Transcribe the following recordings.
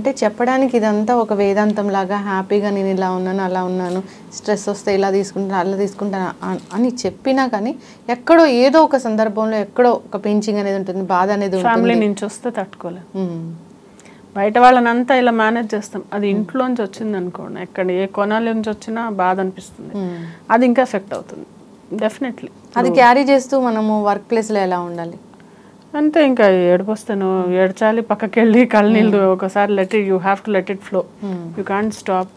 అంటే చెప్పడానికి ఇదంతా ఒక వేదాంతం లాగా హ్యాపీగా నేను ఇలా ఉన్నాను అలా ఉన్నాను, స్ట్రెస్ వస్తే ఇలా తీసుకుంటాను అలా తీసుకుంటాను అని చెప్పినా కానీ ఎక్కడో ఏదో ఒక సందర్భంలో ఎక్కడో ఒక పించింగ్ అనేది ఉంటుంది, బాధ అనేది ఉంటుంది. ఫ్యామిలీ నుంచి వస్తే తట్టుకోలేదు, బయట వాళ్ళనంతా ఇలా మేనేజ్ చేస్తాం. అది ఇంట్లోంచి వచ్చింది అనుకోండి, ఎక్కడ ఏ కొనాల నుంచి వచ్చినా బాధ అనిపిస్తుంది, అది ఇంకా ఎఫెక్ట్ అవుతుంది డెఫినెట్లీ. అది క్యారీ చేస్తూ మనము వర్క్ ప్లేస్లో ఎలా ఉండాలి అంతే, ఇంకా ఏడిపోస్తాను, ఏడ్చాలి, పక్కకి వెళ్ళి కళ్ళు నీళ్ళు ఒకసారి you have to let it flow, you can't stop.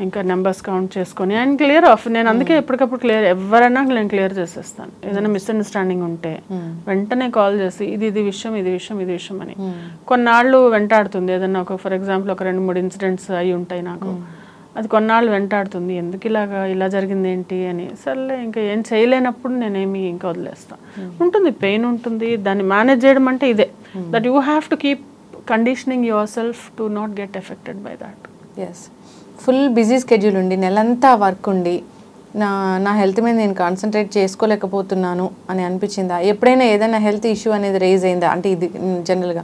ఇంకా నెంబర్స్ కౌంట్ చేసుకొని అండ్ క్లియర్ ఆఫ్. నేను అందుకే ఎప్పటికప్పుడు ఎవరైనా నేను క్లియర్ చేసేస్తాను. ఏదైనా మిస్అండర్స్టాండింగ్ ఉంటే వెంటనే కాల్ చేసి ఇది విషయం అని. కొన్నాళ్ళు వెంటాడుతుంది ఏదన్నా ఫర్ ఎగ్జాంపుల్ ఒక 2-3 ఇన్సిడెంట్స్ అయి ఉంటాయి నాకు, అది కొన్నాళ్ళు వెంటాడుతుంది, ఎందుకు ఇలా జరిగింది ఏంటి అని. సర్లే ఇంకా ఏం చేయలేనప్పుడు నేనేమి ఇంకా వదిలేస్తాను. ఉంటుంది, పెయిన్ ఉంటుంది, దాన్ని మేనేజ్ చేయడం అంటే ఇదే, that you have to keep conditioning yourself to not get affected by that. Yes, full busy schedule ఉండి నెలంతా వర్క్ ఉండి నా హెల్త్ మీద నేను కాన్సన్ట్రేట్ చేసుకోలేకపోతున్నాను అని అనిపించిందా? ఎప్పుడైనా ఏదైనా హెల్త్ ఇష్యూ అనేది రేజ్ అయిందా? అంటే ఇది జనరల్గా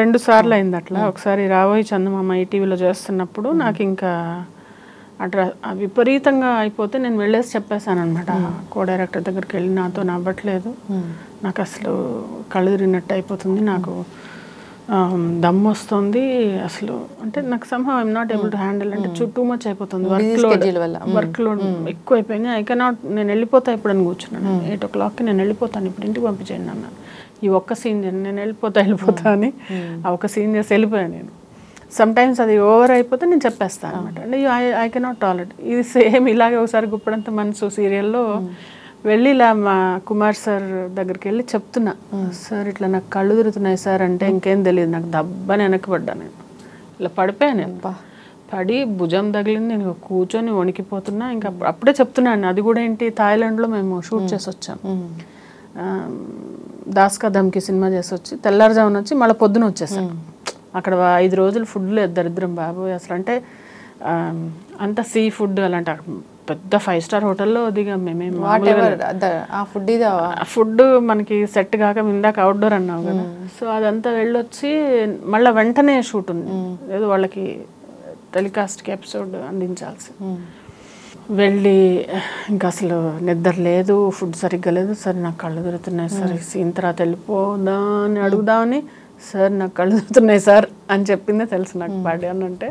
2 సార్లు అయింది అట్లా. ఒకసారి రాబోయి చందమామ ఈటీవీలో చేస్తున్నప్పుడు నాకు ఇంకా అట్లా విపరీతంగా అయిపోతే నేను వెళ్ళేసి చెప్పేశాను అనమాట. కో డైరెక్టర్ దగ్గరికి వెళ్ళి నాతో నవ్వట్లేదు, నాకు అసలు కళ్ళు తిరిగినట్టు అయిపోతుంది, నాకు దమ్ము వస్తుంది అసలు, అంటే నాకు somehow I'm not able to handle, అంటే టూ మచ్ అయిపోతుంది, వర్క్ లోడ్ ఎక్కువ అయిపోయింది. ఐ కెనాట్, నేను వెళ్ళిపోతా ఇప్పుడు అని కూర్చున్నాను. 8 o'clockకి నేను వెళ్ళిపోతాను, ఇప్పుడు ఇంటికి పంపించేయండి అన్నాను. ఈ ఒక్క సీన్ నేను వెళ్ళిపోతా అని ఆ ఒక్క సీన్ చేసి వెళ్ళిపోయాను నేను. సమ్టైమ్స్ అది ఓవర్ అయిపోతే నేను చెప్పేస్తాను అనమాట, అంటే ఐ కెనాట్ టాలరేట్. ఇది సేమ్ ఇలాగే ఒకసారి గుప్పడంత మనసు సీరియల్లో వెళ్ళి ఇలా మా కుమార్ సార్ దగ్గరికి వెళ్ళి చెప్తున్నా, సార్ ఇట్లా నాకు కళ్ళు తిరుగుతున్నాయి సార్ అంటే, ఇంకేం తెలియదు నాకు, దబ్బని వెనక్కి పడ్డా నేను, ఇలా పడిపోయాను నేను. పడి భుజం తగిలింది, నేను కూర్చొని వణికిపోతున్నా. ఇంకా అప్పుడే చెప్తున్నాను, అది కూడా ఏంటి, థాయిలాండ్లో మేము షూట్ చేసి వచ్చాం, దాస్ కా ధమ్కి సినిమా చేసి వచ్చి తెల్లారుజామున వచ్చి మళ్ళీ పొద్దున వచ్చేసాను. అక్కడ 5 రోజులు ఫుడ్ లేదు, దరిద్రం బాబు అసలు. అంటే అంత సీ ఫుడ్ అలాంటి పెద్ద 5 star హోటల్లో దిగాం మేమేం. ఫుడ్ మనకి సెట్ కాక ఇందాక అవుట్డోర్ అన్నావు కదా, సో అదంతా వెళ్ళొచ్చి మళ్ళీ వెంటనే షూట్ ఉంది, ఏదో వాళ్ళకి టెలికాస్ట్కి ఎపిసోడ్ అందించాల్సి. వెళ్ళి ఇంకా అసలు నిద్ర లేదు, ఫుడ్ సరిగ్గా లేదు. సరే నాకు కళ్ళు తిరుగుతున్నాయి సార్, సీన్ తర్వాత వెళ్ళిపోదా అని అడుగుదామని, సార్ నాకు కళ్ళు తిరుగుతున్నాయి సార్ అని చెప్పిందే తెలుసు నాకు. పాడి అని అంటే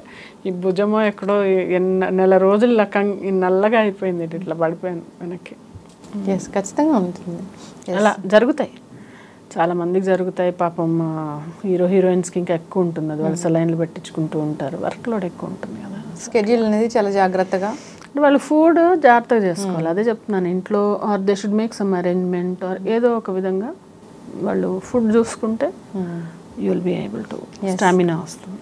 ఈ భుజమో ఎక్కడో నెల రోజులు నల్లగా అయిపోయింది, ఇట్లా పడిపోయాను వెనక్కి. ఖచ్చితంగా ఉంటుంది, అలా జరుగుతాయి, చాలా మందికి జరుగుతాయి. పాపం హీరోయిన్స్కి ఇంకా ఎక్కువ ఉంటుంది అది, వాళ్ళు సెలైన్లు పెట్టించుకుంటూ ఉంటారు, వర్క్ లోడ్ ఎక్కువ ఉంటుంది కదా. స్కెడ్యూల్ అనేది చాలా జాగ్రత్తగా, వాళ్ళు ఫుడ్ జాగ్రత్తగా చేసుకోవాలి, అదే చెప్తున్నాను. ఇంట్లో or they should make some arrangement or ఏదో ఒక విధంగా వాళ్ళు ఫుడ్ చూసుకుంటే you will be able to stamina వస్తుంది.